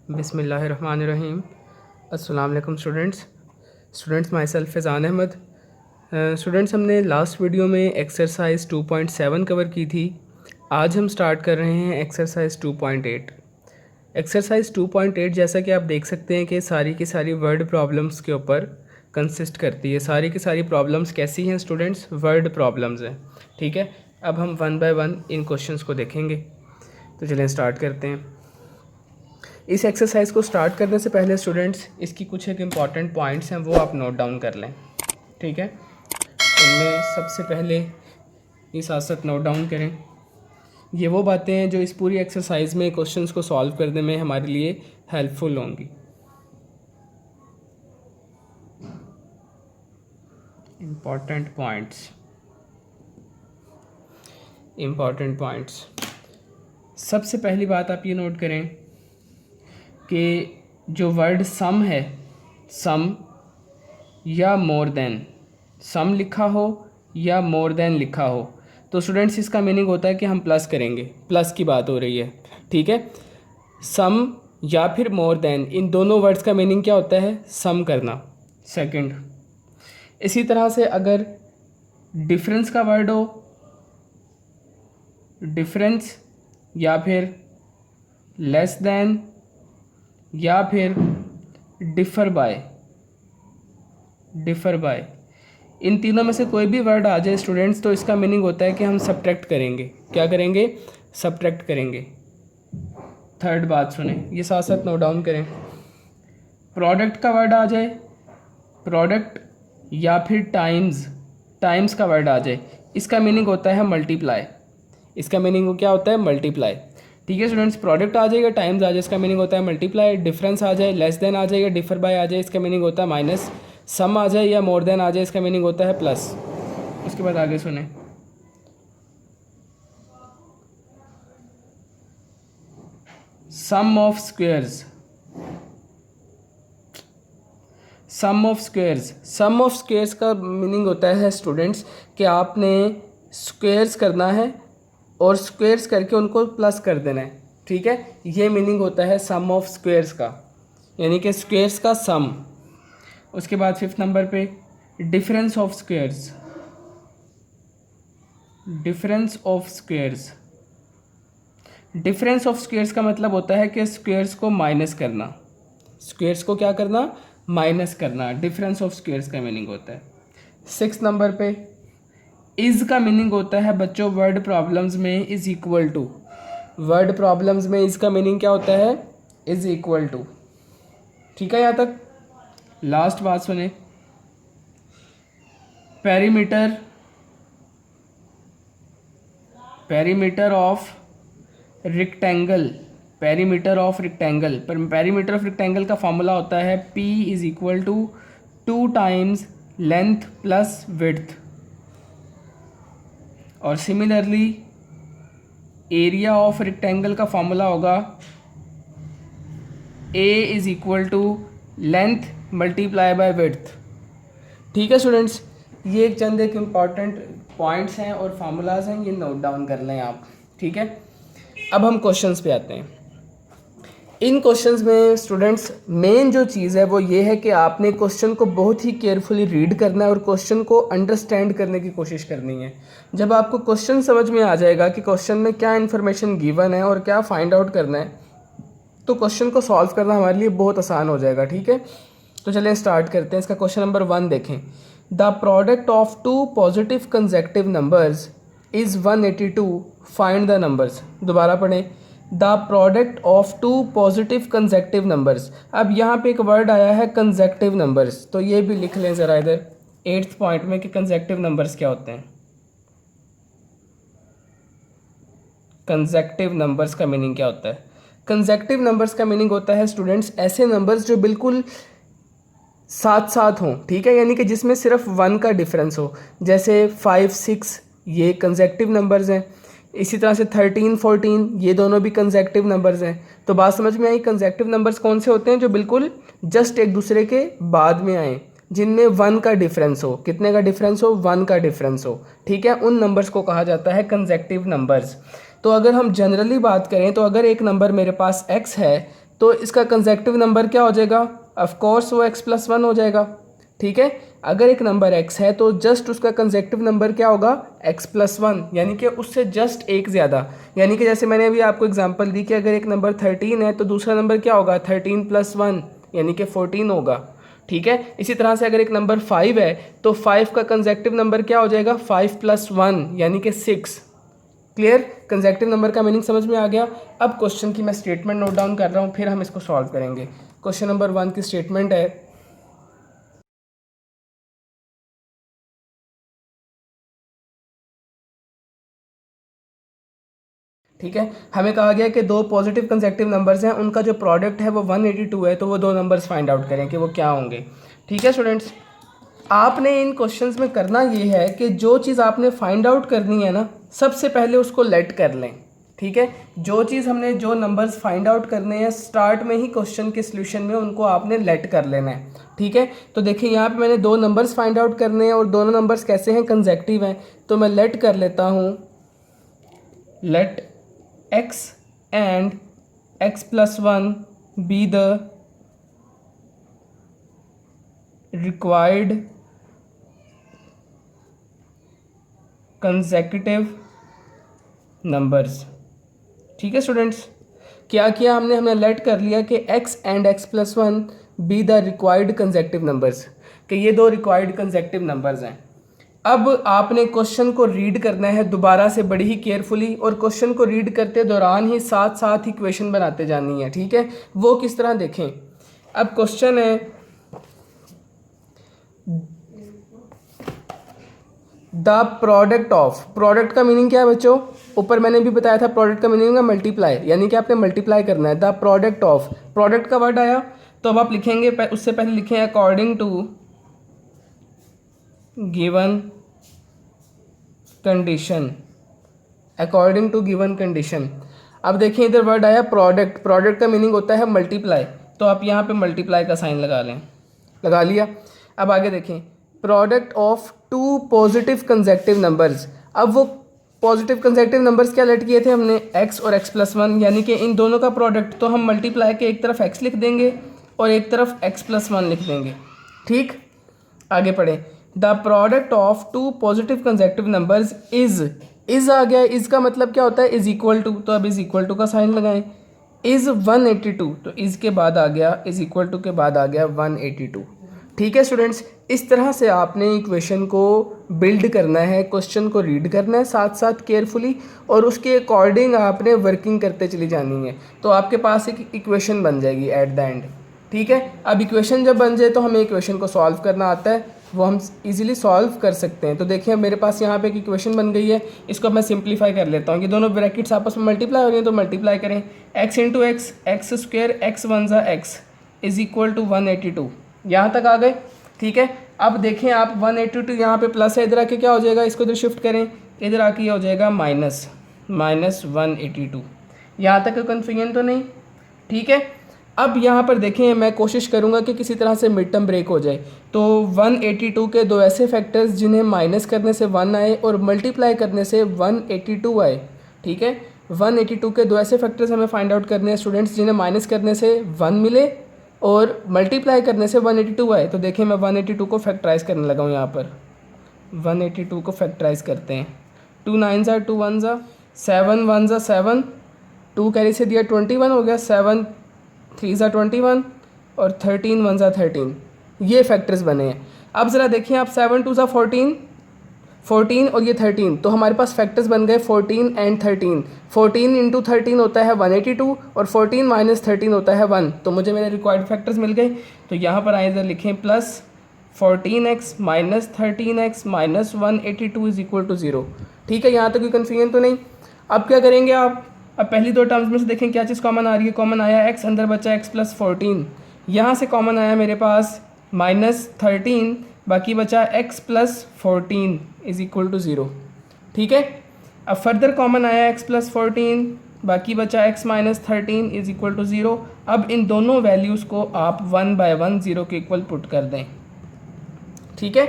बिस्मिल्लाहिर्रहमानिर्रहीम। अस्सलाम वालेकुम students myself Faizan Ahmed. Students, हमने लास्ट वीडियो में एक्सरसाइज 2.7 कवर की थी। आज हम स्टार्ट कर रहे हैं एक्सरसाइज 2.8। एक्सरसाइज 2.8 जैसा कि आप देख सकते हैं कि सारी की सारी वर्ड प्रॉब्लम्स के ऊपर कंसिस्ट करती है। सारी की सारी प्रॉब्लम्स कैसी हैं स्टूडेंट्स? वर्ड प्रॉब्लम्स हैं। ठीक है, अब हम one by one in questions को देखेंगे। तो चलें स्टार्ट करते हैं। इस एक्सरसाइज को स्टार्ट करने से पहले स्टूडेंट्स इसकी कुछ एक इम्पॉर्टेंट पॉइंट्स हैं, वो आप नोट डाउन कर लें। ठीक है, उनमें सबसे पहले ये साथ साथ नोट डाउन करें। ये वो बातें हैं जो इस पूरी एक्सरसाइज में क्वेश्चंस को सॉल्व करने में हमारे लिए हेल्पफुल होंगी। Important points. सबसे पहली बात आप ये नोट करें कि जो वर्ड सम है, सम या मोर देन, सम लिखा हो या मोर देन लिखा हो, तो स्टूडेंट्स इसका मीनिंग होता है कि हम प्लस करेंगे। प्लस की बात हो रही है। ठीक है, सम या फिर मोर देन, इन दोनों वर्ड्स का मीनिंग क्या होता है? सम करना। सेकंड, इसी तरह से अगर डिफरेंस का वर्ड हो, डिफरेंस या फिर लेस देन या फिर डिफ़र बाय, इन तीनों में से कोई भी वर्ड आ जाए स्टूडेंट्स, तो इसका मीनिंग होता है कि हम सब्ट्रैक्ट करेंगे। क्या करेंगे? सब्ट्रैक्ट करेंगे। थर्ड बात सुने, ये साथ साथ नोट डाउन करें। प्रोडक्ट का वर्ड आ जाए, प्रोडक्ट या फिर टाइम्स का वर्ड आ जाए, इसका मीनिंग होता है मल्टीप्लाई। इसका मीनिंग क्या होता है? मल्टीप्लाई। ठीक है स्टूडेंट्स, प्रोडक्ट आ जाएगा, टाइम्स आ जाए, इसका मीनिंग होता है मल्टीप्लाई। डिफरेंस आ जाए, लेस देन आ जाएगा, डिफर बाय आ जाए, इसका मीनिंग होता है माइनस। सम आ जाए या मोर देन आ जाए, इसका मीनिंग होता है प्लस। उसके बाद आगे सुने, sum of squares. Sum of squares का मीनिंग होता है स्टूडेंट्स कि आपने स्क्वेयर्स करना है और स्क्वेयर्स करके उनको प्लस कर देना है। ठीक है, ये मीनिंग होता है सम ऑफ स्क्वेयर्स का, यानी कि स्क्वेयर्स का सम। उसके बाद फिफ्थ नंबर पे difference of squares. Difference of squares का मतलब होता है कि स्क्वेयर्स को माइनस करना। स्क्वेयर्स को क्या करना? माइनस करना। डिफरेंस ऑफ स्क्वेयर्स का मीनिंग होता है। सिक्स नंबर पे इज़ का मीनिंग होता है बच्चों वर्ड प्रॉब्लम्स में is equal to. Word problems में इज़ का मीनिंग क्या होता है? Is equal to. ठीक है, यहाँ तक। लास्ट बात सुने, perimeter of rectangle. Perimeter of rectangle का फॉर्मूला होता है P is equal to 2 times length plus width. और सिमिलरली एरिया ऑफ रेक्टेंगल का फॉर्मूला होगा A is equal to length multiply by width. ठीक है स्टूडेंट्स, ये एक चंद एक इम्पॉर्टेंट पॉइंट्स हैं और फार्मूलाज हैं, ये नोट डाउन कर लें आप। ठीक है, अब हम क्वेश्चंस पे आते हैं। इन क्वेश्चंस में स्टूडेंट्स मेन जो चीज़ है वो ये है कि आपने क्वेश्चन को बहुत ही केयरफुली रीड करना है और क्वेश्चन को अंडरस्टैंड करने की कोशिश करनी है। जब आपको क्वेश्चन समझ में आ जाएगा कि क्वेश्चन में क्या इन्फॉर्मेशन गिवन है और क्या फाइंड आउट करना है, तो क्वेश्चन को सॉल्व करना हमारे लिए बहुत आसान हो जाएगा। ठीक है, तो चलें स्टार्ट करते हैं। इसका क्वेश्चन नंबर 1 देखें। The product of 2 positive consecutive numbers is 182, find the numbers. दोबारा पढ़ें, the product of 2 positive consecutive numbers. अब यहाँ पे एक वर्ड आया है कंसेक्टिव नंबर्स, तो ये भी लिख लें ज़रा इधर 8th पॉइंट में कि कंसेक्टिव नंबर्स क्या होते हैं। कंसेक्टिव नंबर्स का मीनिंग क्या होता है? कंसेक्टिव नंबर्स का मीनिंग होता है स्टूडेंट्स ऐसे नंबर्स जो बिल्कुल साथ साथ हों। ठीक है, यानी कि जिसमें सिर्फ 1 का डिफरेंस हो। जैसे 5, 6 ये कंसेक्टिव नंबर्स हैं। इसी तरह से 13, 14 ये दोनों भी कंसेक्टिव नंबर्स हैं। तो बात समझ में आई? कंसेक्टिव नंबर्स कौन से होते हैं? जो बिल्कुल जस्ट एक दूसरे के बाद में आए, जिनमें 1 का डिफरेंस हो। कितने का डिफरेंस हो? 1 का डिफरेंस हो। ठीक है, उन नंबर्स को कहा जाता है कंसेक्टिव नंबर्स। तो अगर हम जनरली बात करें तो अगर एक नंबर मेरे पास x है तो इसका कंसेक्टिव नंबर क्या हो जाएगा, ऑफ कोर्स वो x+1 हो जाएगा। ठीक है, अगर एक नंबर x है तो जस्ट उसका कंसेक्टिव नंबर क्या होगा, x+1, यानी कि उससे जस्ट एक ज़्यादा। यानी कि जैसे मैंने अभी आपको एग्जांपल दी कि अगर एक नंबर 13 है तो दूसरा नंबर क्या होगा, 13+1 यानी कि 14 होगा। ठीक है, इसी तरह से अगर एक नंबर 5 है तो 5 का कंसेक्टिव नंबर क्या हो जाएगा, 5+1 यानी कि 6। क्लियर, कंसेक्टिव नंबर का मीनिंग समझ में आ गया। अब क्वेश्चन की मैं स्टेटमेंट नोट डाउन कर रहा हूँ, फिर हम इसको सॉल्व करेंगे। क्वेश्चन नंबर 1 की स्टेटमेंट है, ठीक है, हमें कहा गया कि दो पॉजिटिव कंसेक्टिव नंबर्स हैं, उनका जो प्रोडक्ट है वो 182 है, तो वो दो नंबर्स फाइंड आउट करें कि वो क्या होंगे। ठीक है स्टूडेंट्स, आपने इन क्वेश्चंस में करना ये है कि जो चीज़ आपने फाइंड आउट करनी है ना, सबसे पहले उसको लेट कर लें। ठीक है, जो चीज़ हमने जो नंबर्स फाइंड आउट करने हैं स्टार्ट में ही क्वेश्चन के सॉल्यूशन में उनको आपने लेट कर लेना है। ठीक है, तो देखिए यहाँ पे मैंने दो नंबर्स फाइंड आउट करने हैं और दोनों नंबर्स कैसे हैं, कंसेक्टिव हैं, तो मैं लेट कर लेता हूँ, let x and x+1 be the required consecutive numbers। ठीक है स्टूडेंट्स, क्या किया हमने लेट कर लिया कि x and x+1 be the required consecutive numbers, कि ये दो रिक्वायर्ड कंसेक्टिव नंबर्स हैं। अब आपने क्वेश्चन को रीड करना है दोबारा से बड़ी ही केयरफुली, और क्वेश्चन को रीड करते दौरान ही साथ साथ ही इक्वेशन बनाते जानी है। ठीक है, वो किस तरह देखें। अब क्वेश्चन है द प्रोडक्ट ऑफ, प्रोडक्ट का मीनिंग क्या है बच्चों, ऊपर मैंने भी बताया था प्रोडक्ट का मीनिंग है मल्टीप्लाई, यानी कि आपने मल्टीप्लाई करना है। द प्रोडक्ट ऑफ, प्रोडक्ट का वर्ड आया तो अब आप लिखेंगे, उससे पहले लिखें according to given condition, according to given condition. अब देखिए इधर वर्ड आया प्रोडक्ट, प्रोडक्ट का मीनिंग होता है मल्टीप्लाई, तो आप यहाँ पे मल्टीप्लाई का साइन लगा लें, लगा लिया। अब आगे देखें, product of two positive consecutive numbers. अब वो पॉजिटिव कंसेक्टिव नंबर्स क्या लेट किए थे हमने, x और x+1, यानी कि इन दोनों का प्रोडक्ट, तो हम मल्टीप्लाई के एक तरफ x लिख देंगे और एक तरफ x+1 लिख देंगे। ठीक, आगे पढ़े, the product of two positive consecutive numbers is आ गया, इज का मतलब क्या होता है, इज इक्वल टू, तो अब इज इक्वल टू का साइन लगाएं। इज 182, तो इज के बाद आ गया, इज इक्वल टू के बाद आ गया 182। ठीक है स्टूडेंट्स, इस तरह से आपने इक्वेशन को बिल्ड करना है, क्वेश्चन को रीड करना है साथ साथ केयरफुली, और उसके अकॉर्डिंग आपने वर्किंग करते चली जानी है, तो आपके पास एक इक्वेशन बन जाएगी एट द एंड। ठीक है, अब इक्वेशन जब बन जाए तो हमें इक्वेशन को सॉल्व करना आता है, वो हम इजीली सॉल्व कर सकते हैं। तो देखिए मेरे पास यहाँ पे एक इक्वेशन बन गई है, इसको मैं सिंप्लीफाई कर लेता हूँ। ये दोनों ब्रैकेट्स आपस में मल्टीप्लाई हो रही हैं, तो मल्टीप्लाई करें, x into x, x square, x one ज़ा एक्स इज इक्वल टू 182। यहाँ तक आ गए। ठीक है, अब देखें आप 182 यहाँ पे प्लस है, इधर आके क्या हो जाएगा, इसको इधर शिफ्ट करें, इधर आके ये हो जाएगा माइनस 182। यहाँ तक कन्फ्यूजन तो नहीं। ठीक है, अब यहाँ पर देखें, मैं कोशिश करूँगा कि किसी तरह से मिड टर्म ब्रेक हो जाए। तो 182 के दो ऐसे फैक्टर्स जिन्हें माइनस करने से 1 आए और मल्टीप्लाई करने से 182 आए। ठीक है, 182 के दो ऐसे फैक्टर्स हमें फाइंड आउट करने हैं स्टूडेंट्स, जिन्हें माइनस करने से 1 मिले और मल्टीप्लाई करने से 182 आए। तो देखें मैं 182 को फैक्टराइज करने लगा हूँ। यहाँ पर 182 को फैक्टराइज करते हैं, 2 9 ज़ा 2 1 ज़ा 7 1 ज़ा 7, 2 कैरी से दिया 21 हो गया, 7 3 ज़ा 21 और 13 1 ज़ा 13, ये फैक्टर्स बने हैं। अब ज़रा देखिए आप, 7 2 ज़ा 14, 14 और ये 13, तो हमारे पास फैक्टर्स बन गए 14 एंड 13। 14 इंटू 13 होता है 182 और 14 माइनस 13 होता है 1, तो मुझे मेरे रिक्वायर्ड फैक्टर्स मिल गए। तो यहाँ पर आए इधर लिखें plus 14x minus 13x minus 182 is equal to 0। ठीक है, यहाँ तक कोई कन्फ्यूजन तो नहीं। अब क्या करेंगे आप, अब पहली दो टर्म्स में से देखें क्या चीज़ कॉमन आ रही है। कॉमन आया x, अंदर बचा x प्लस 14, यहाँ से कॉमन आया मेरे पास माइनस 13, बाकी बचा x plus 14 is equal to 0। ठीक है, अब फर्दर कॉमन आया x प्लस 14, बाकी बचा x minus 13 is equal to 0। अब इन दोनों वैल्यूज़ को आप 1 बाय 1 0 के इक्वल पुट कर दें। ठीक है,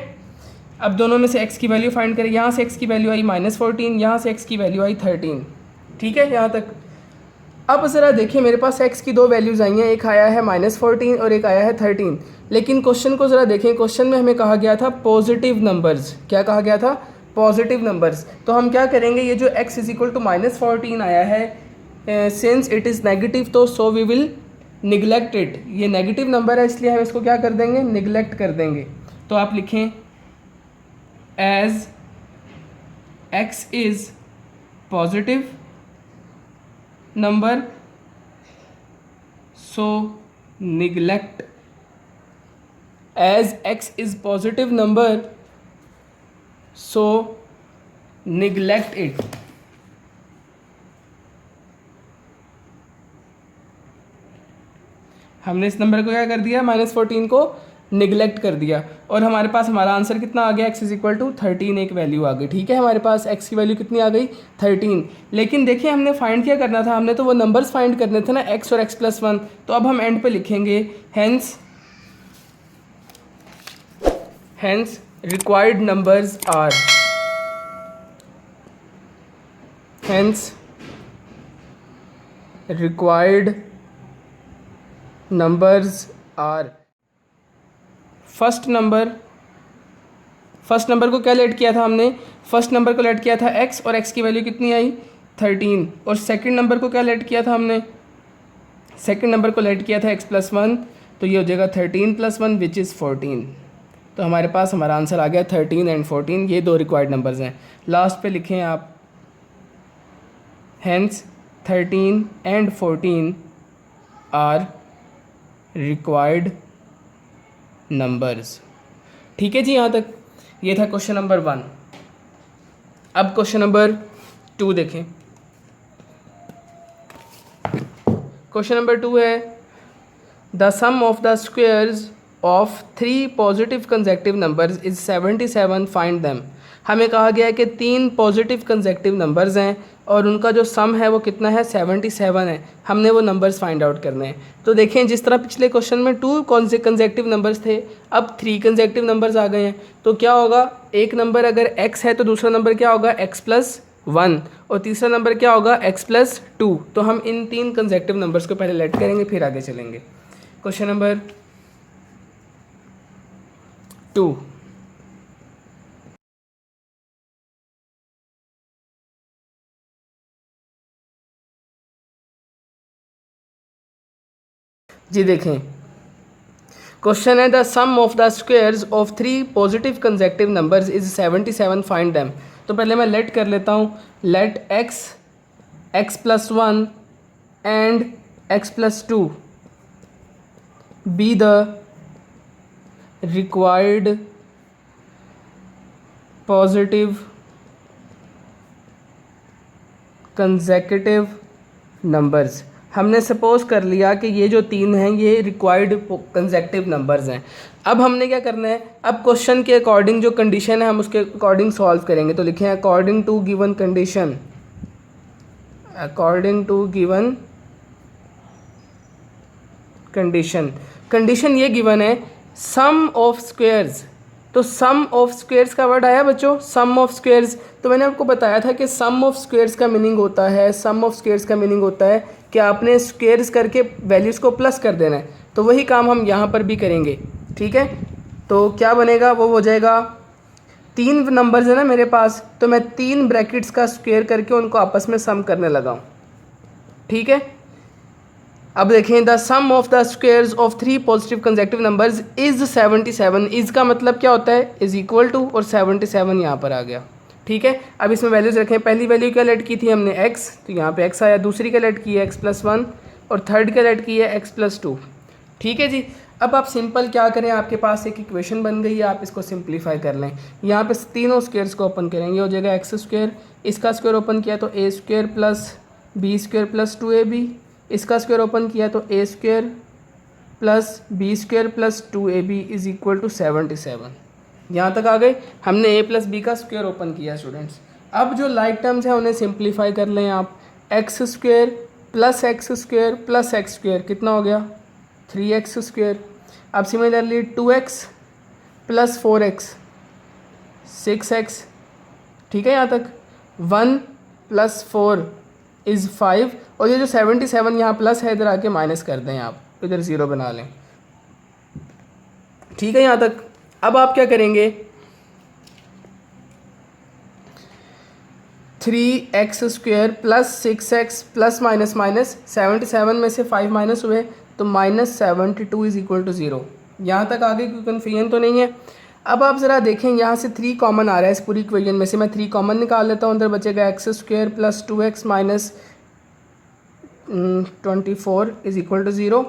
अब दोनों में से x की वैल्यू फाइंड करें। यहाँ से x की वैल्यू आई माइनस 14, यहाँ से x की वैल्यू आई 13। ठीक है, यहाँ तक। अब ज़रा देखिए मेरे पास x की दो वैल्यूज़ आई हैं, एक आया है -14 और एक आया है 13। लेकिन क्वेश्चन को ज़रा देखें, क्वेश्चन में हमें कहा गया था पॉजिटिव नंबर्स। क्या कहा गया था? Positive numbers. तो हम क्या करेंगे, ये जो x इक्वल टू -14 आया है, सिंस इट इज़ नेगेटिव, तो so we will neglect it. ये नेगेटिव नंबर है इसलिए हम इसको क्या कर देंगे, निगलेक्ट कर देंगे। तो आप लिखें as x is positive number, so neglect. As x is positive number, so neglect it. हमने इस नंबर को क्या कर दिया, -14 को निगलेक्ट कर दिया और हमारे पास हमारा आंसर कितना आ गया, x इज इक्वल टू 13 एक वैल्यू आ गई। ठीक है, हमारे पास x की वैल्यू कितनी आ गई, 13। लेकिन देखिए हमने फाइंड क्या करना था, हमने तो वो नंबर्स फाइंड करने थे ना, x और x+1। तो अब हम एंड पे लिखेंगे hence required numbers are, hence required numbers are. First number को क्या लेट किया था हमने, फर्स्ट नंबर को लेट किया था x और x की वैल्यू कितनी आई, 13। और सेकंड नंबर को क्या लेट किया था हमने, सेकंड नंबर को लेट किया था x+1, तो ये हो जाएगा 13 + 1 विच इज़ 14। तो हमारे पास हमारा आंसर आ गया 13 एंड 14, ये दो रिक्वायर्ड नंबर्स हैं। लास्ट पे लिखें आप hence 13 and 14 are required numbers. ठीक है जी, यहाँ तक ये था क्वेश्चन नंबर 1। अब क्वेश्चन नंबर 2 देखें। क्वेश्चन नंबर 2 है the sum of the squares of 3 positive consecutive numbers is 77, find them. हमें कहा गया है कि 3 पॉजिटिव कंसेक्टिव नंबर्स हैं और उनका जो सम है वो कितना है, 77 है। हमने वो नंबर्स फाइंड आउट करने हैं। तो देखें जिस तरह पिछले क्वेश्चन में 2 कंसेक्टिव नंबर्स थे, अब 3 कंसेक्टिव नंबर्स आ गए हैं। तो क्या होगा, एक नंबर अगर x है तो दूसरा नंबर क्या होगा, x+1, और तीसरा नंबर क्या होगा, x+2। तो हम इन 3 कंसेक्टिव नंबर्स को पहले लेट करेंगे फिर आगे चलेंगे। क्वेश्चन नंबर 2, जी देखें क्वेश्चन है the sum of the squares of 3 positive consecutive numbers is 77, find them. तो पहले मैं लेट कर लेता हूँ, let x+1 and x+2 be the required positive consecutive numbers. हमने सपोज कर लिया कि ये जो 3 हैं ये रिक्वायर्ड कंसेक्यूटिव नंबर्स हैं। अब हमने क्या करना है, अब क्वेश्चन के अकॉर्डिंग जो कंडीशन है हम उसके अकॉर्डिंग सॉल्व करेंगे। तो लिखें according to given condition, according to given condition ये गिवन है सम ऑफ स्क्वायर्स। तो सम ऑफ स्क्वायर्स का वर्ड आया बच्चों, सम ऑफ स्क्वायर्स। तो मैंने आपको बताया था कि सम ऑफ स्क्वायर्स का मीनिंग होता है, सम ऑफ स्क्वायर्स का मीनिंग होता है कि आपने स्क्वायर्स करके वैल्यूज़ को प्लस कर देना है। तो वही काम हम यहाँ पर भी करेंगे। ठीक है, तो क्या बनेगा, वो हो जाएगा 3 नंबर्स है ना मेरे पास, तो मैं 3 ब्रैकेट्स का स्क्वायर करके उनको आपस में सम करने लगा हूँ। ठीक है, अब देखें the sum of the squares of 3 positive consecutive numbers is 77। Is का मतलब क्या होता है, इज़ इक्वल टू, और 77 यहाँ पर आ गया। ठीक है, अब इसमें वैल्यूज रखें। पहली वैल्यू क्या लेट की थी हमने, x, तो यहाँ पे x आया। दूसरी का लेट की है x+1 और थर्ड का लेट की है x+2। ठीक है जी, अब आप सिंपल क्या करें, आपके पास एक इक्वेशन बन गई है, आप इसको सिंप्लीफाई कर लें। यहाँ पे तीनों स्क्वायर्स को ओपन करेंगे, हो जाएगा x², इसका स्क्वायर ओपन किया तो a² + b² + 2ab, इसका स्क्वायर ओपन किया तो a² + b² + 2ab is equal to 77। यहाँ तक आ गए। हमने a + b का स्क्वायर ओपन किया स्टूडेंट्स। अब जो लाइक टर्म्स हैं उन्हें सिंप्लीफाई कर लें आप। x² + x² + x² कितना हो गया, 3x²। अब सिमिलरली 2x + 4x 6x। ठीक है, यहाँ तक 1 + 4 इज़ 5 और ये जो 77 यहाँ प्लस है इधर आके माइनस कर दें, आप इधर 0 बना लें। ठीक है यहाँ तक। अब आप क्या करेंगे, 3x² plus 6x plus minus minus 77 में से 5 माइनस हुए तो -72 इज़ इक्वल टू 0। यहाँ तक आगे कोई कन्फ्यूजन तो नहीं है। अब आप ज़रा देखें, यहाँ से 3 कॉमन आ रहा है इस पूरी इक्वेशन में से, मैं 3 कॉमन निकाल लेता हूँ, अंदर बचेगा x² plus 2x minus 24 is equal to 0।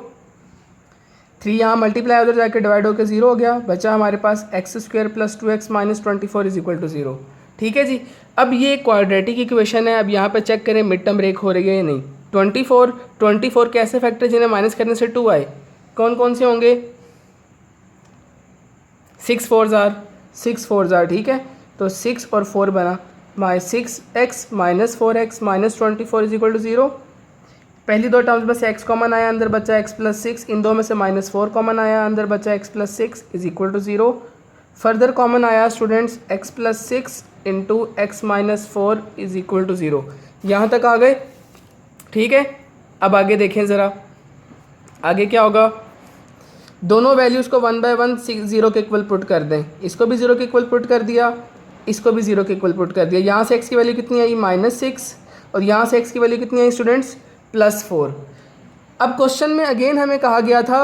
3 यहाँ मल्टीप्लाई उधर जाके डिवाइड होकर 0 हो गया, बचा हमारे पास x² plus 2x minus 24 is equal to 0। ठीक है जी। अब ये क्वाड्रेटिक इक्वेशन है। अब यहाँ पे चेक करें मिड टर्म ब्रेक हो रही है या नहीं। 24 कैसे फैक्टर जिन्हें माइनस करने से 2 आए, कौन कौन से होंगे, 6 4 जार, ठीक है। तो 6 और 4 बना, 6x minus 4x minus 24 is equal to 0। पहली दो टर्म्स में से x कॉमन आया, अंदर बचा x प्लस 6, इन दो में से -4 कॉमन आया, अंदर बचा x plus 6 is equal to 0। Further common आया students x plus 6 into x minus 4 is equal to 0। यहाँ तक आ गए, ठीक है। अब आगे देखें ज़रा, आगे क्या होगा, दोनों वैल्यूज़ को 1 बाय 1 0 के इक्वल पुट कर दें। इसको भी 0 के इक्वल पुट कर दिया, इसको भी 0 के इक्वल पुट कर दिया। यहाँ से x की वैल्यू कितनी आई, -6, और यहाँ से x की वैल्यू कितनी आई स्टूडेंट्स, +4। अब क्वेश्चन में अगेन हमें कहा गया था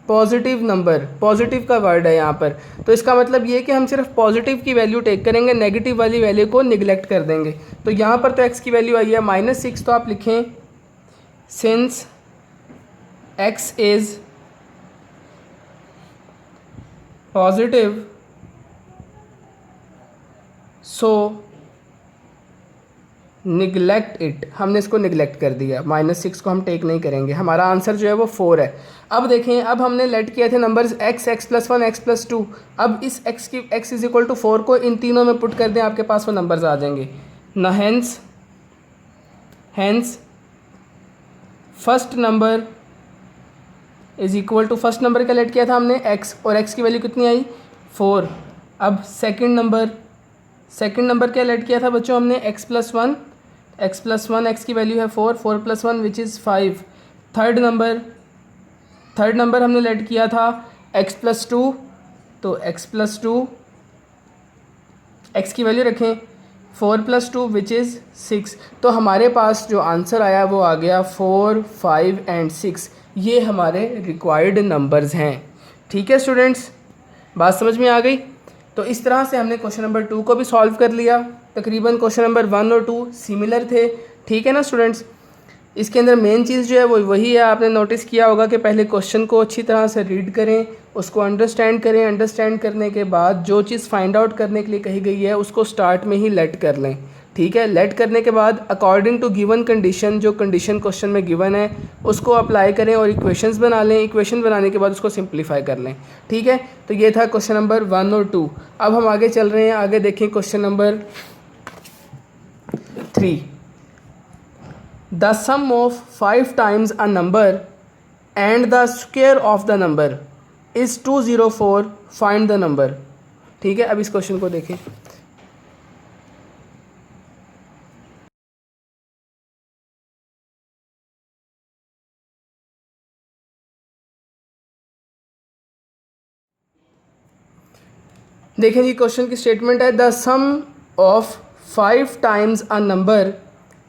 पॉजिटिव नंबर, पॉजिटिव का वर्ड है यहाँ पर, तो इसका मतलब ये कि हम सिर्फ पॉजिटिव की वैल्यू टेक करेंगे, नेगेटिव वाली वैल्यू को निगलेक्ट कर देंगे। तो यहाँ पर तो x की वैल्यू आई है -6, तो आप लिखें since x is positive so neglect it. हमने इसको निगलेक्ट कर दिया, -6 को हम टेक नहीं करेंगे। हमारा आंसर जो है वो 4 है। अब देखें, अब हमने लेट किए थे नंबर्स x, x+1, x+2। अब इस x की x इज इक्वल टू 4 को इन तीनों में पुट कर दें, आपके पास वो नंबर्स आ जाएंगे ना। Hence first number is equal to, first number का लेट किया था हमने x, और x की वैल्यू कितनी आई, 4। अब सेकंड नंबर क्या लेट किया था बच्चों हमने, x+1, x की वैल्यू है 4, 4+1 विच इज़ 5। थर्ड नंबर हमने लेट किया था x+2, तो x+2, x की वैल्यू रखें 4+2 विच इज़ 6। तो हमारे पास जो आंसर आया वो आ गया 4, 5 एंड 6। ये हमारे रिक्वायर्ड नंबर्स हैं। ठीक है स्टूडेंट्स, बात समझ में आ गई। तो इस तरह से हमने क्वेश्चन नंबर 2 को भी सॉल्व कर लिया। तकरीबन क्वेश्चन नंबर 1 और 2 सिमिलर थे, ठीक है ना स्टूडेंट्स। इसके अंदर मेन चीज़ जो है वो वही है, आपने नोटिस किया होगा कि पहले क्वेश्चन को अच्छी तरह से रीड करें, उसको अंडरस्टैंड करें, अंडरस्टैंड करने के बाद जो चीज़ फाइंड आउट करने के लिए कही गई है उसको स्टार्ट में ही लेट कर लें, ठीक है। लेट करने के बाद अकॉर्डिंग टू गिवन कंडीशन, जो कंडीशन क्वेश्चन में गिवन है उसको अप्लाई करें और इक्वेशंस बना लें। इक्वेशन बनाने के बाद उसको सिंप्लीफाई कर लें, ठीक है। तो ये था क्वेश्चन नंबर 1 और 2। अब हम आगे चल रहे हैं, आगे देखें question number 3। The sum of 5 times a number and the square of the number is 204. Find the number। ठीक है, अब इस क्वेश्चन को देखें। देखें जी, क्वेश्चन की स्टेटमेंट है the sum of 5 times a number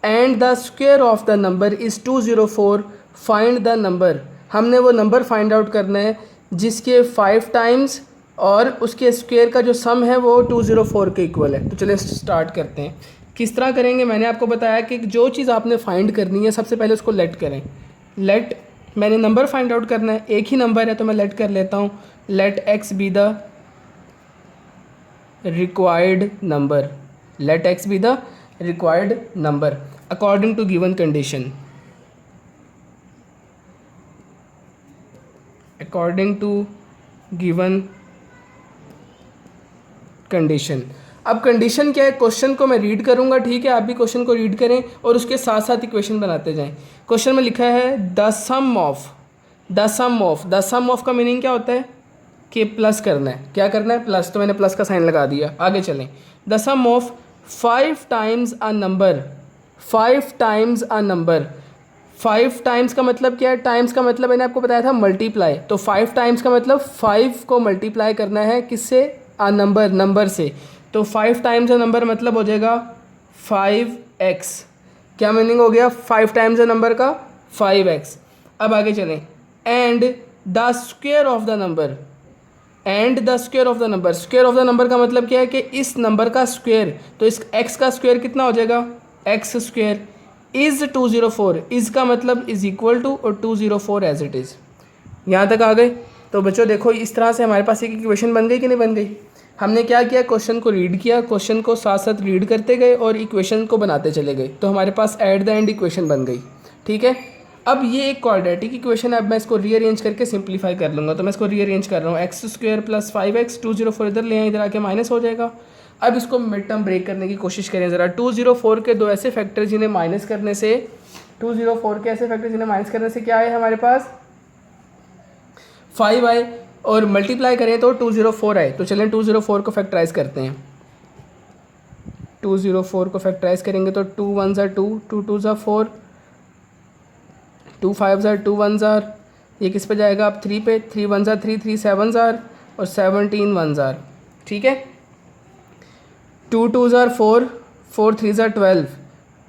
and the square of the number is 204। Find the number. हमने वो नंबर फाइंड आउट करना है जिसके 5 टाइम्स और उसके स्क्वायर का जो सम है वो 204 के इक्वल है। तो चलिए स्टार्ट करते हैं। किस तरह करेंगे, मैंने आपको बताया कि जो चीज़ आपने फाइंड करनी है सबसे पहले उसको लेट करें। लेट, मैंने नंबर फाइंड आउट करना है, एक ही नंबर है तो मैं लेट कर लेता हूँ। Let x be the required number. Let x be the required number according to given condition। according to given condition। अब कंडीशन क्या है, क्वेश्चन को मैं रीड करूंगा, ठीक है, आप भी क्वेश्चन को रीड करें और उसके साथ साथ इक्वेशन बनाते जाएं। क्वेश्चन में लिखा है द सम ऑफ का मीनिंग क्या होता है कि प्लस करना है। क्या करना है, प्लस। तो मैंने प्लस का साइन लगा दिया। आगे चलें। The sum of 5 times a number 5 times a number. 5 times का मतलब क्या है? टाइम्स का मतलब मैंने आपको बताया था मल्टीप्लाई। तो 5 टाइम्स का मतलब 5 को मल्टीप्लाई करना है किससे? अ नंबर से। तो 5 टाइम्स अ नंबर मतलब हो जाएगा 5x। क्या मीनिंग हो गया 5 टाइम्स अ नंबर का? 5x। अब आगे चलें। And the square of the number. And the square of the number. Square of the number का मतलब क्या है कि इस नंबर का स्क्वायर। तो इस x का स्क्वायर कितना हो जाएगा? X square is 204। इज़ का मतलब इज़ इक्वल टू और 204 एज इट इज़। यहाँ तक आ गए? तो बच्चों देखो इस तरह से हमारे पास एक इक्वेशन बन गई कि नहीं बन गई? हमने क्या किया? क्वेश्चन को रीड किया, क्वेश्चन को साथ साथ रीड करते गए और इक्वेशन को बनाते चले गए, तो हमारे पास एट द एंड इक्वेशन बन गई। ठीक है, अब ये एक क्वाड्रेटिक इक्वेशन है। अब मैं इसको रीअरेंज करके सिंप्लीफाई कर लूँगा। तो मैं इसको रीअरेंज कर रहा हूँ। एक्स स्क्वायर प्लस 5x, 204 इधर ले आए, इधर आके माइनस हो जाएगा। अब इसको मिड टर्म ब्रेक करने की कोशिश करें ज़रा। 204 के दो ऐसे फैक्टर जिन्हें माइनस करने से 204 के ऐसे फैक्टर जिन्हें माइनस करने से क्या आए हमारे पास? 5 आए, और मल्टीप्लाई करें तो 204 आए। तो चलें 204 को फैक्टराइज करते हैं। 204 को फैक्टराइज करेंगे तो 2 1 ज़ा 2, 2 2 ज़ा 4, 2 5 ज़ा 2 1 ज़ा, ये किस पे जाएगा? अब 3 पे। 3 1 ज़ा 3, 3 7 ज़ा और 17 1 ज़ा। ठीक है, 2 2 ज़ा 4, 4 3 ज़ा 12,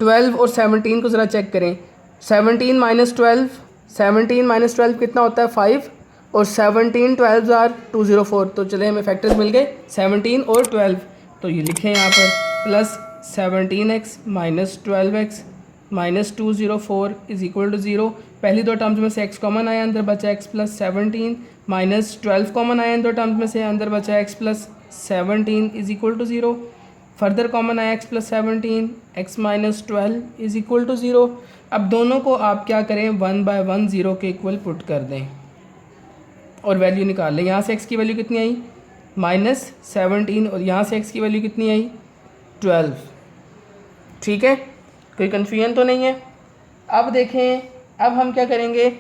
12 और 17 को ज़रा चेक करें। 17 माइनस 12, 17 माइनस 12 कितना होता है? 5, और 17 12 ज़ार 204। तो चले हमें फैक्टर्स मिल गए 17 और 12। तो ये लिखें यहाँ पर plus 17x minus 12x minus 204 is equal to 0। पहली दो टर्म्स में से x कॉमन आया, अंदर बचा x प्लस 17, माइनस 12 कॉमन आया इन दो टर्म्स में से, अंदर बचा x plus 17 is equal to 0। Further common आया x plus 17, x minus 12 is equal to 0। अब दोनों को आप क्या करें? 1/1 0 के इक्वल पुट कर दें और वैल्यू निकाल लें। यहाँ से x की वैल्यू कितनी आई? -17, और यहाँ से x की वैल्यू कितनी आई? 12। ठीक है, कोई कन्फ्यूजन तो नहीं है? अब देखें, अब हम क्या करेंगे?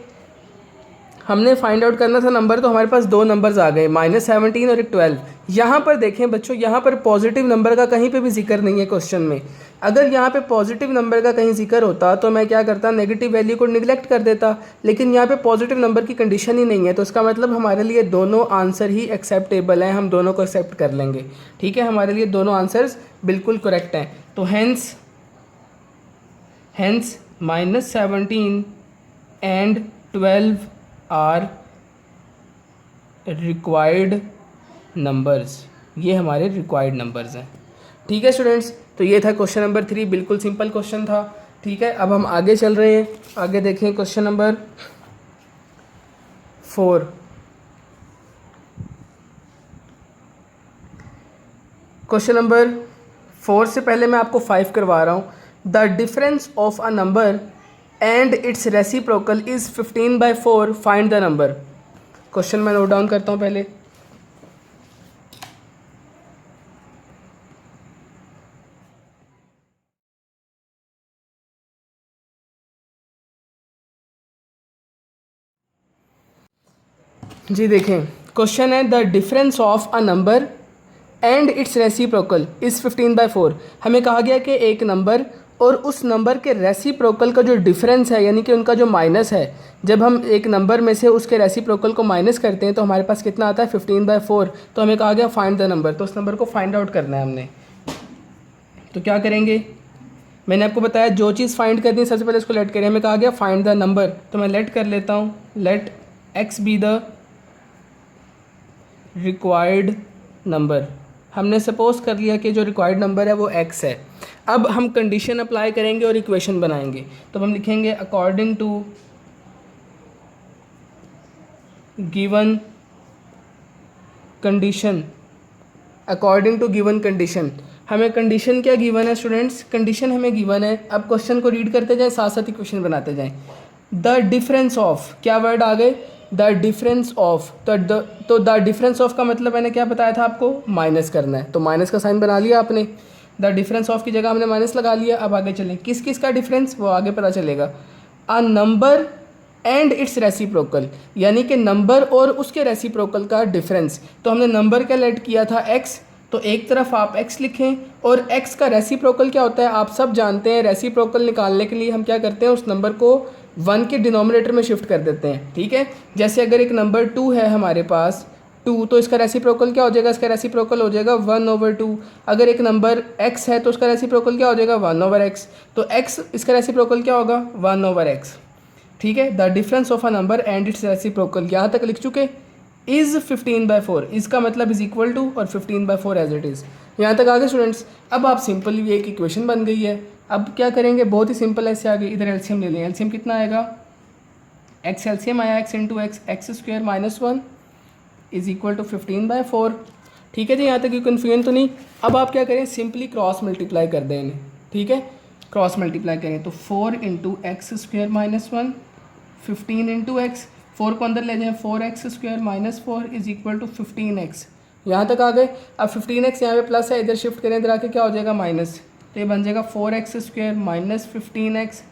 हमने फाइंड आउट करना था नंबर, तो हमारे पास दो नंबर्स आ गए, -17 और एक 12। यहाँ पर देखें बच्चों, यहाँ पर पॉजिटिव नंबर का कहीं पे भी जिक्र नहीं है क्वेश्चन में। अगर यहाँ पे पॉजिटिव नंबर का कहीं जिक्र होता तो मैं क्या करता? नेगेटिव वैल्यू को निगलेक्ट कर देता, लेकिन यहाँ पे पॉजिटिव नंबर की कंडीशन ही नहीं है। तो इसका मतलब हमारे लिए दोनों आंसर ही एक्सेप्टेबल हैं, हम दोनों को एक्सेप्ट कर लेंगे। ठीक है, हमारे लिए दोनों आंसर्स बिल्कुल करेक्ट हैं। तो hence -17 and 12 are required numbers. ये हमारे रिक्वायर्ड नंबर्स हैं। ठीक है स्टूडेंट्स, तो ये था क्वेश्चन नंबर 3, बिल्कुल सिंपल क्वेश्चन था। ठीक है, अब हम आगे चल रहे हैं। आगे देखें क्वेश्चन नंबर 4। क्वेश्चन नंबर 4 से पहले मैं आपको 5 करवा रहा हूँ। The difference of a number and it's reciprocal is 15/4, find the number. Question मैं नोट डाउन करता हूँ पहले। जी देखें, क्वेश्चन है the difference of a number and it's reciprocal is 15/4। हमें कहा गया कि एक नंबर और उस नंबर के रेसिप्रोकल का जो डिफरेंस है, यानी कि उनका जो माइनस है, जब हम एक नंबर में से उसके रेसिप्रोकल को माइनस करते हैं तो हमारे पास कितना आता है? 15/4। तो हमें कहा गया फाइंड द नंबर, तो उस नंबर को फाइंड आउट करना है हमने। तो क्या करेंगे? मैंने आपको बताया जो चीज़ फाइंड करनी है सबसे पहले उसको लेट करें। हमें कहा गया फाइंड द नंबर, तो मैं लेट कर लेता हूँ। Let x be the required number. हमने सपोज कर लिया कि जो रिक्वायर्ड नंबर है वो x है। अब हम कंडीशन अप्लाई करेंगे और इक्वेशन बनाएंगे। तो हम लिखेंगे according to given condition. According to given condition, हमें कंडीशन क्या गिवन है स्टूडेंट्स? कंडीशन हमें गिवन है। अब क्वेश्चन को रीड करते जाएं, साथ साथ इक्वेशन बनाते जाएं। द डिफरेंस ऑफ, क्या वर्ड आ गए? The difference of. तो द डिफरेंस ऑफ का मतलब मैंने क्या बताया था आपको? माइनस करना है। तो माइनस का साइन बना लिया आपने, द डिफरेंस ऑफ की जगह हमने माइनस लगा लिया। अब आगे चलें, किस किस का डिफरेंस वो आगे पता चलेगा। अ नंबर एंड इट्स रेसिप्रोकल, यानी कि नंबर और उसके रेसिप्रोकल का डिफरेंस। तो हमने नंबर का लेट किया था x, तो एक तरफ आप x लिखें और x का रेसिप्रोकल क्या होता है आप सब जानते हैं। रेसिप्रोकल निकालने के लिए हम क्या करते हैं, उस नंबर को 1 के डिनोमिनेटर में शिफ्ट कर देते हैं, ठीक है। जैसे अगर एक नंबर 2 है हमारे पास 2, तो इसका रेसिप्रोकल क्या हो जाएगा, इसका रेसिप्रोकल हो जाएगा 1/2। अगर एक नंबर x है तो उसका रेसिप्रोकल क्या हो जाएगा 1/x। तो x इसका रेसिप्रोकल क्या होगा 1/x, ठीक है। The difference of a number and it's reciprocal यहाँ तक लिख चुके। इज़ 15/4, इसका मतलब इज़ इक्वल टू और 15/4 एज इट इज़। यहाँ तक आगे स्टूडेंट्स। अब आप सिंपल ये एक इक्वेशन बन गई है। अब क्या करेंगे, बहुत ही सिंपल ऐसे आगे इधर एलसीएम ले लें। एलसीएम कितना आएगा, x एलसीएम आया x into x square minus 1 is equal to 15/4, ठीक है जी। यहाँ तक कोई कन्फ्यूजन तो नहीं। अब आप क्या करें, सिंपली क्रॉस मल्टीप्लाई कर दें इन्हें, ठीक है। क्रॉस मल्टीप्लाई करें तो 4 into x square minus 1 15 into x, 4 को अंदर ले जाएं 4x square minus 4 is equal to 15x। यहाँ तक आ गए। अब 15x यहाँ पे प्लस है, इधर शिफ्ट करें, इधर आके क्या हो जाएगा माइनस, तो ये बन जाएगा 4x square minus 15x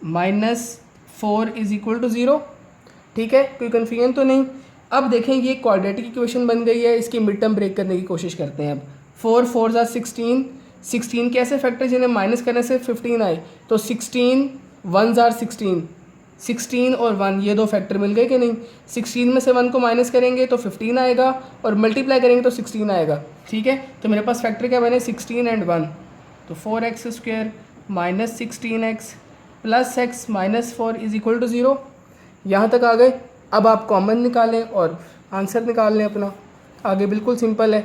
minus 4 is equal to 0, ठीक है। कोई कन्फ्यूजन तो नहीं। अब देखें ये क्वाड्रेटिक इक्वेशन बन गई है, इसकी मिड टर्म ब्रेक करने की कोशिश करते हैं। अब 4 4 ज़ा 16, 16 कैसे फैक्टर जिन्हें माइनस करने से 15 आए, तो 16 1 ज़ार 16, 16 और 1 ये दो फैक्टर मिल गए कि नहीं। 16 में से 1 को माइनस करेंगे तो 15 आएगा और मल्टीप्लाई करेंगे तो 16 आएगा, ठीक है। तो मेरे पास फैक्टर क्या बने 16 एंड 1, तो 4x square minus 16x plus x minus 4 is equal to 0। यहाँ तक आ गए। अब आप कॉमन निकालें और आंसर निकाल लें अपना। आगे बिल्कुल सिंपल है।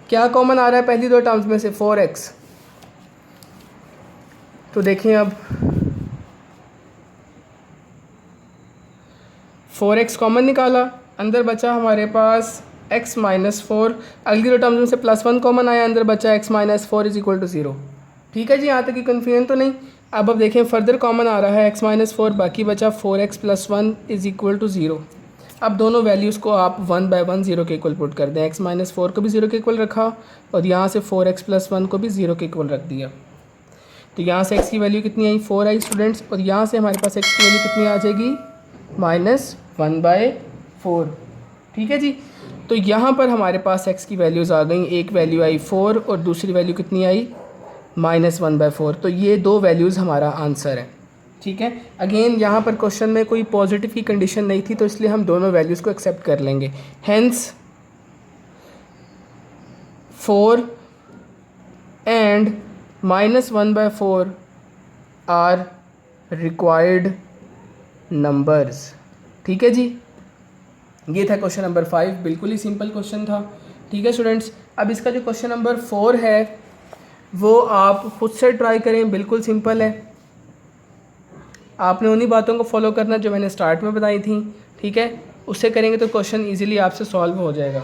क्या कॉमन आ रहा है पहली दो टर्म्स में से 4x, तो देखें अब 4x कॉमन निकाला, अंदर बचा हमारे पास x माइनस 4। अगली दो टर्म्स में से +1 कॉमन आया, अंदर बचा x minus 4 is equal to 0, ठीक है जी। यहाँ तक की कन्फ्यूजन तो नहीं। अब देखें फर्दर कॉमन आ रहा है x माइनस 4, बाकी बचा 4x plus 1 is equal to 0। अब दोनों वैल्यूज़ को आप 1/1 0 के इक्वल पुट कर दें। x माइनस 4 को भी 0 के इक्वल रखा और यहाँ से 4x प्लस 1 को भी 0 के इक्वल रख दिया। तो यहाँ से x की वैल्यू कितनी आई 4 आई स्टूडेंट्स, और यहाँ से हमारे पास x की वैल्यू कितनी आ जाएगी -1/4, ठीक है जी। तो यहाँ पर हमारे पास x की वैल्यूज़ आ गई, एक वैल्यू आई 4 और दूसरी वैल्यू कितनी आई -1/4। तो ये दो वैल्यूज़ हमारा आंसर है, ठीक है। अगेन यहाँ पर क्वेश्चन में कोई पॉजिटिव की कंडीशन नहीं थी, तो इसलिए हम दोनों वैल्यूज़ को एक्सेप्ट कर लेंगे। Hence 4 and -1/4 are required numbers, ठीक है जी। ये था क्वेश्चन नंबर 5, बिल्कुल ही सिंपल क्वेश्चन था, ठीक है स्टूडेंट्स। अब इसका जो क्वेश्चन नंबर 4 है वो आप खुद से ट्राई करें, बिल्कुल सिंपल है। आपने उन्हीं बातों को फॉलो करना जो मैंने स्टार्ट में बताई थी, ठीक है। उससे करेंगे तो क्वेश्चन इजीली आपसे सॉल्व हो जाएगा।